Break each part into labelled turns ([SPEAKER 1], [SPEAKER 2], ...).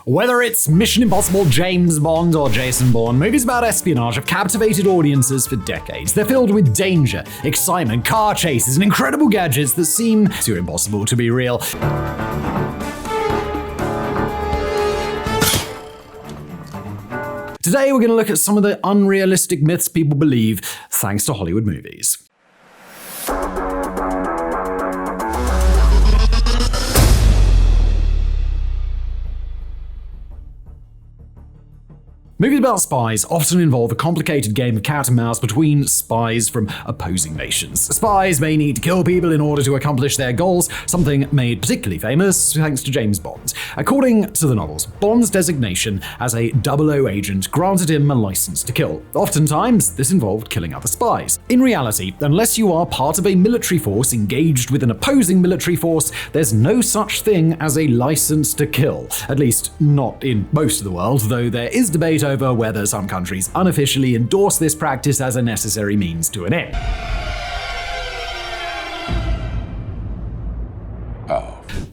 [SPEAKER 1] Whether it's Mission Impossible, James Bond, or Jason Bourne, movies about espionage have captivated audiences for decades. They're filled with danger, excitement, car chases, and incredible gadgets that seem too impossible to be real. Today, we're going to look at some of the unrealistic myths people believe thanks to Hollywood movies. Movies about spies often involve a complicated game of cat and mouse between spies from opposing nations. Spies may need to kill people in order to accomplish their goals, something made particularly famous thanks to James Bond. According to the novels, Bond's designation as a 00 agent granted him a license to kill. Oftentimes, this involved killing other spies. In reality, unless you are part of a military force engaged with an opposing military force, there's no such thing as a license to kill. At least, not in most of the world, though there is debate over whether some countries unofficially endorse this practice as a necessary means to an end.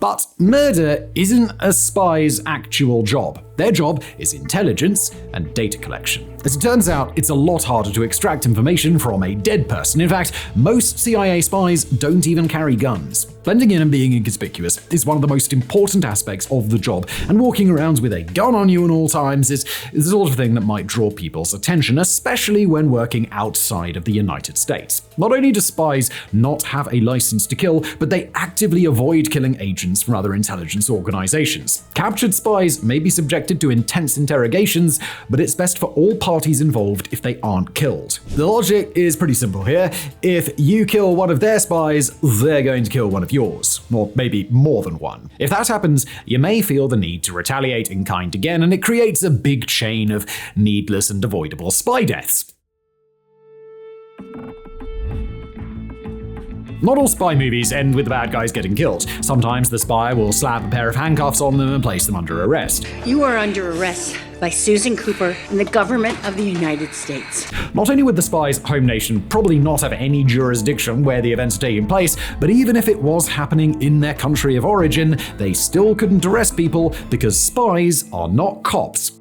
[SPEAKER 1] But murder isn't a spy's actual job. Their job is intelligence and data collection. As it turns out, it's a lot harder to extract information from a dead person. In fact, most CIA spies don't even carry guns. Blending in and being inconspicuous is one of the most important aspects of the job, and walking around with a gun on you at all times is the sort of thing that might draw people's attention, especially when working outside of the United States. Not only do spies not have a license to kill, but they actively avoid killing agents from other intelligence organizations. Captured spies may be subjected to intense interrogations, but it's best for all parties involved if they aren't killed. The logic is pretty simple here. If you kill one of their spies, they're going to kill one of yours, or maybe more than one. If that happens, you may feel the need to retaliate in kind again, and it creates a big chain of needless and avoidable spy deaths. Not all spy movies end with the bad guys getting killed. Sometimes the spy will slap a pair of handcuffs on them and place them under arrest.
[SPEAKER 2] You are under arrest by Susan Cooper and the government of the United States.
[SPEAKER 1] Not only would the spy's home nation probably not have any jurisdiction where the events are taking place, but even if it was happening in their country of origin, they still couldn't arrest people because spies are not cops.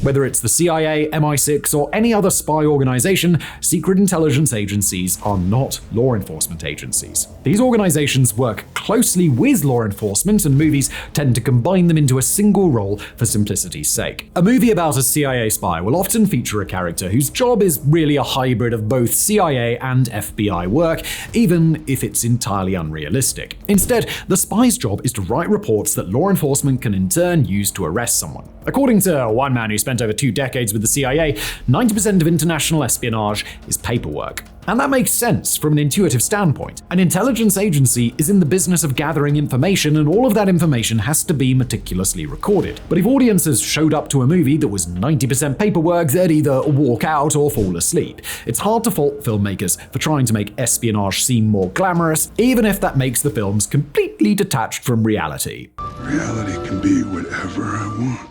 [SPEAKER 1] Whether it's the CIA, MI6, or any other spy organization, secret intelligence agencies are not law enforcement agencies. These organizations work closely with law enforcement, and movies tend to combine them into a single role for simplicity's sake. A movie about a CIA spy will often feature a character whose job is really a hybrid of both CIA and FBI work, even if it's entirely unrealistic. Instead, the spy's job is to write reports that law enforcement can in turn use to arrest someone. According to one man who spent over 2 decades with the CIA, 90% of international espionage is paperwork. And that makes sense from an intuitive standpoint. An intelligence agency is in the business of gathering information, and all of that information has to be meticulously recorded. But if audiences showed up to a movie that was 90% paperwork, they'd either walk out or fall asleep. It's hard to fault filmmakers for trying to make espionage seem more glamorous, even if that makes the films completely detached from reality.
[SPEAKER 3] Reality can be whatever I want.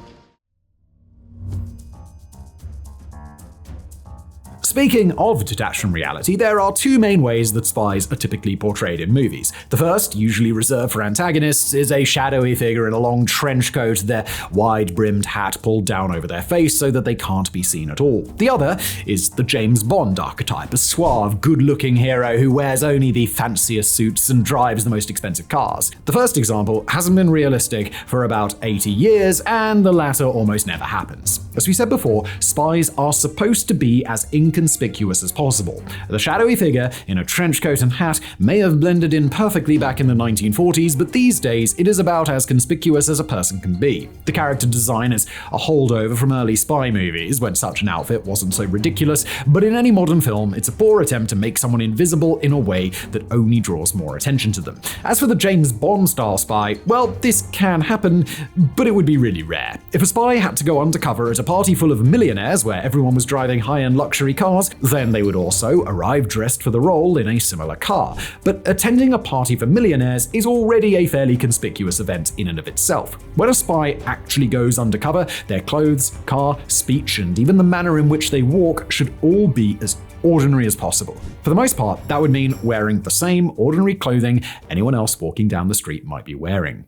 [SPEAKER 1] Speaking of detached from reality, there are 2 main ways that spies are typically portrayed in movies. The first, usually reserved for antagonists, is a shadowy figure in a long trench coat, their wide-brimmed hat pulled down over their face so that they can't be seen at all. The other is the James Bond archetype, a suave, good-looking hero who wears only the fanciest suits and drives the most expensive cars. The first example hasn't been realistic for about 80 years, and the latter almost never happens. As we said before, spies are supposed to be as inconspicuous as possible. The shadowy figure in a trench coat and hat may have blended in perfectly back in the 1940s, but these days it is about as conspicuous as a person can be. The character design is a holdover from early spy movies, when such an outfit wasn't so ridiculous, but in any modern film, it's a poor attempt to make someone invisible in a way that only draws more attention to them. As for the James Bond-style spy, well, this can happen, but it would be really rare. If a spy had to go undercover at a party full of millionaires where everyone was driving high-end luxury cars, then they would also arrive dressed for the role in a similar car. But attending a party for millionaires is already a fairly conspicuous event in and of itself. When a spy actually goes undercover, their clothes, car, speech, and even the manner in which they walk should all be as ordinary as possible. For the most part, that would mean wearing the same ordinary clothing anyone else walking down the street might be wearing.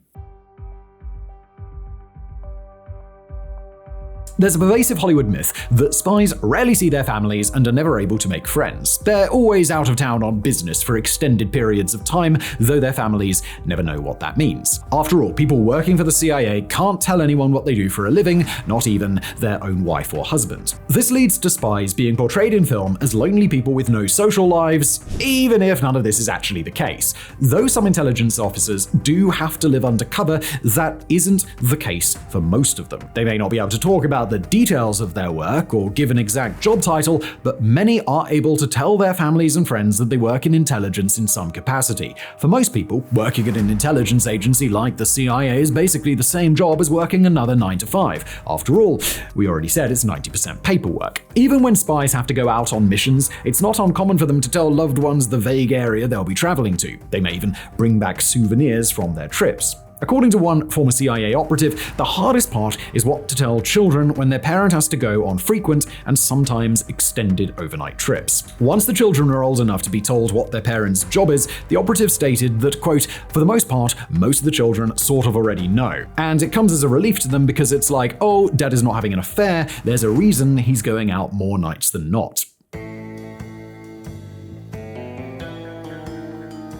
[SPEAKER 1] There's a pervasive Hollywood myth that spies rarely see their families and are never able to make friends. They're always out of town on business for extended periods of time, though their families never know what that means. After all, people working for the CIA can't tell anyone what they do for a living, not even their own wife or husband. This leads to spies being portrayed in film as lonely people with no social lives, even if none of this is actually the case. Though some intelligence officers do have to live undercover, that isn't the case for most of them. They may not be able to talk about the details of their work or give an exact job title, but many are able to tell their families and friends that they work in intelligence in some capacity. For most people, working at an intelligence agency like the CIA is basically the same job as working another 9 to 5. After all, we already said it's 90% paperwork. Even when spies have to go out on missions, it's not uncommon for them to tell loved ones the vague area they'll be traveling to. They may even bring back souvenirs from their trips. According to one former CIA operative, the hardest part is what to tell children when their parent has to go on frequent and sometimes extended overnight trips. Once the children are old enough to be told what their parent's job is, the operative stated that, quote, "For the most part, most of the children sort of already know. And it comes as a relief to them because it's like, oh, dad is not having an affair, there's a reason he's going out more nights than not."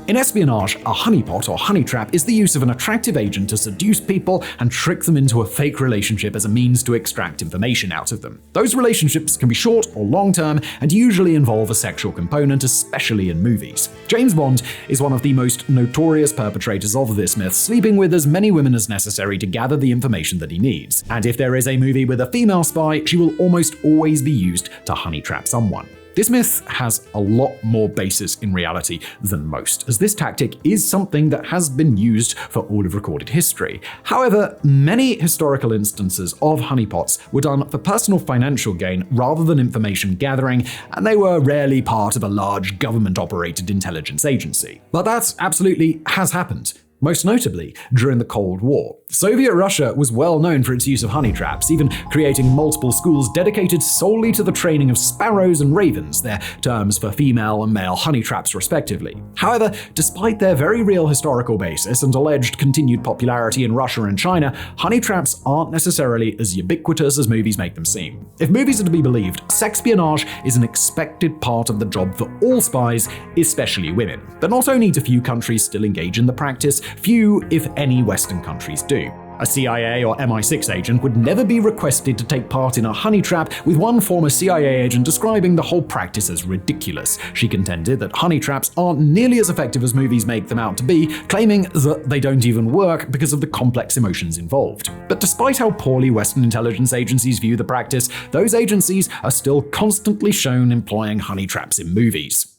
[SPEAKER 1] In espionage, a honeypot or honey trap is the use of an attractive agent to seduce people and trick them into a fake relationship as a means to extract information out of them. Those relationships can be short or long-term and usually involve a sexual component, especially in movies. James Bond is one of the most notorious perpetrators of this myth, sleeping with as many women as necessary to gather the information that he needs. And if there is a movie with a female spy, she will almost always be used to honey trap someone. This myth has a lot more basis in reality than most, as this tactic is something that has been used for all of recorded history. However, many historical instances of honeypots were done for personal financial gain rather than information gathering, and they were rarely part of a large government-operated intelligence agency. But that absolutely has happened. Most notably, during the Cold War. Soviet Russia was well known for its use of honey traps, even creating multiple schools dedicated solely to the training of sparrows and ravens, their terms for female and male honey traps respectively. However, despite their very real historical basis and alleged continued popularity in Russia and China, honey traps aren't necessarily as ubiquitous as movies make them seem. If movies are to be believed, sexpionage is an expected part of the job for all spies, especially women. But not only do few countries still engage in the practice, few, if any, Western countries do. A CIA or MI6 agent would never be requested to take part in a honey trap, with one former CIA agent describing the whole practice as ridiculous. She contended that honey traps aren't nearly as effective as movies make them out to be, claiming that they don't even work because of the complex emotions involved. But despite how poorly Western intelligence agencies view the practice, those agencies are still constantly shown employing honey traps in movies.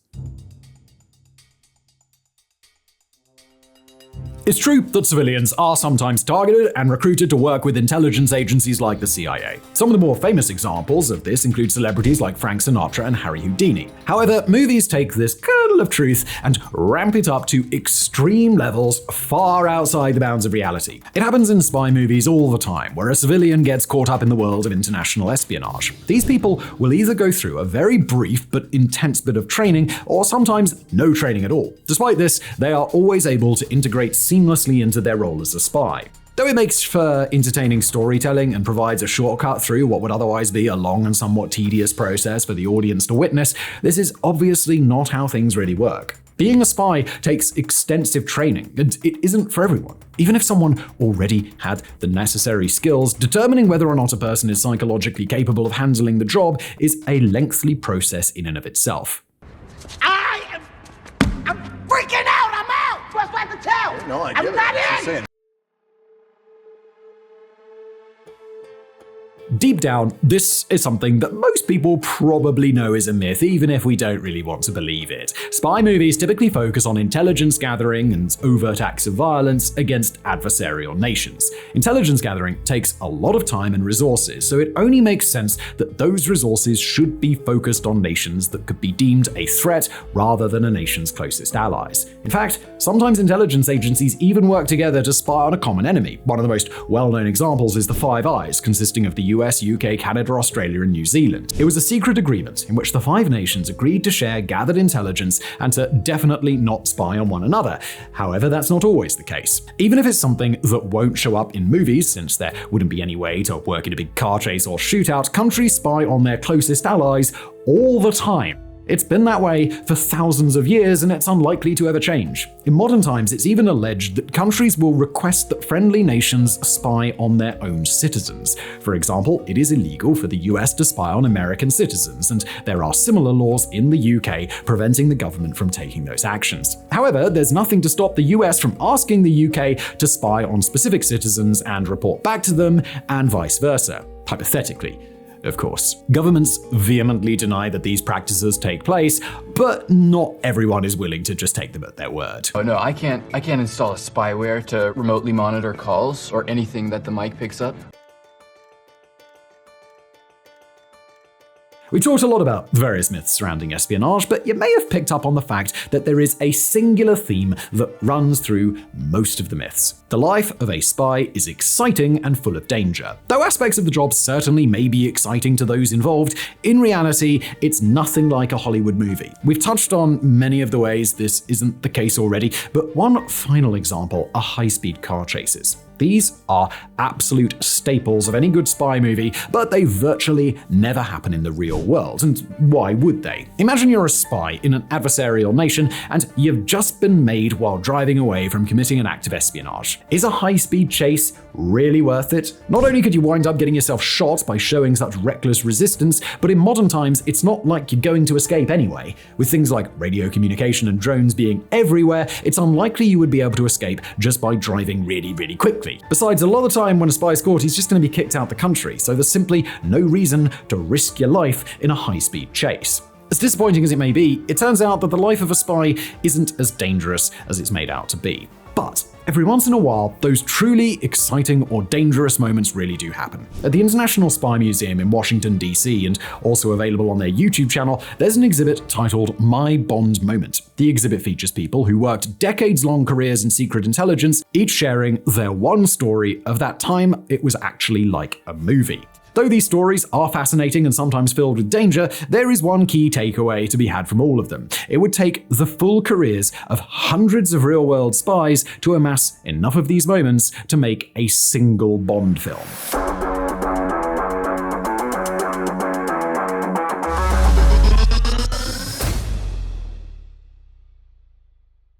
[SPEAKER 1] It's true that civilians are sometimes targeted and recruited to work with intelligence agencies like the CIA. Some of the more famous examples of this include celebrities like Frank Sinatra and Harry Houdini. However, movies take this kernel of truth and ramp it up to extreme levels far outside the bounds of reality. It happens in spy movies all the time, where a civilian gets caught up in the world of international espionage. These people will either go through a very brief but intense bit of training, or sometimes no training at all. Despite this, they are always able to integrate seamlessly into their role as a spy. Though it makes for entertaining storytelling and provides a shortcut through what would otherwise be a long and somewhat tedious process for the audience to witness, this is obviously not how things really work. Being a spy takes extensive training, and it isn't for everyone. Even if someone already had the necessary skills, determining whether or not a person is psychologically capable of handling the job is a lengthy process in and of itself.
[SPEAKER 4] I'm freaking out! I'm out! What's I have to tell?
[SPEAKER 5] No, I get
[SPEAKER 4] I'm
[SPEAKER 5] it.
[SPEAKER 4] not
[SPEAKER 5] Just
[SPEAKER 4] in!
[SPEAKER 5] saying.
[SPEAKER 1] Deep down, this is something that most people probably know is a myth, even if we don't really want to believe it. Spy movies typically focus on intelligence gathering and overt acts of violence against adversarial nations. Intelligence gathering takes a lot of time and resources, so it only makes sense that those resources should be focused on nations that could be deemed a threat rather than a nation's closest allies. In fact, sometimes intelligence agencies even work together to spy on a common enemy. One of the most well-known examples is the Five Eyes, consisting of the US, UK, Canada, Australia, and New Zealand. It was a secret agreement in which the 5 nations agreed to share gathered intelligence and to definitely not spy on one another. However, that's not always the case. Even if it's something that won't show up in movies, since there wouldn't be any way to work in a big car chase or shootout, countries spy on their closest allies all the time. It's been that way for thousands of years, and it's unlikely to ever change. In modern times, it's even alleged that countries will request that friendly nations spy on their own citizens. For example, it is illegal for the US to spy on American citizens, and there are similar laws in the UK preventing the government from taking those actions. However, there's nothing to stop the US from asking the UK to spy on specific citizens and report back to them, and vice versa, hypothetically. Of course. Governments vehemently deny that these practices take place, but not everyone is willing to just take them at their word.
[SPEAKER 5] Oh no, I can't install a spyware to remotely monitor calls or anything that the mic picks up.
[SPEAKER 1] We talked a lot about various myths surrounding espionage, but you may have picked up on the fact that there is a singular theme that runs through most of the myths. The life of a spy is exciting and full of danger. Though aspects of the job certainly may be exciting to those involved, in reality, it's nothing like a Hollywood movie. We've touched on many of the ways this isn't the case already, but one final example are high-speed car chases. These are absolute staples of any good spy movie, but they virtually never happen in the real world. And why would they? Imagine you're a spy in an adversarial nation and you've just been made while driving away from committing an act of espionage. Is a high-speed chase really worth it? Not only could you wind up getting yourself shot by showing such reckless resistance, but in modern times, it's not like you're going to escape anyway. With things like radio communication and drones being everywhere, it's unlikely you would be able to escape just by driving really, really quickly. Besides, a lot of the time when a spy's caught, he's just going to be kicked out the country, so there's simply no reason to risk your life in a high-speed chase. As disappointing as it may be, it turns out that the life of a spy isn't as dangerous as it's made out to be. But every once in a while, those truly exciting or dangerous moments really do happen. At the International Spy Museum in Washington, D.C., and also available on their YouTube channel, there's an exhibit titled My Bond Moment. The exhibit features people who worked decades-long careers in secret intelligence, each sharing their one story of that time it was actually like a movie. Though these stories are fascinating and sometimes filled with danger, there is one key takeaway to be had from all of them. It would take the full careers of hundreds of real-world spies to amass enough of these moments to make a single Bond film.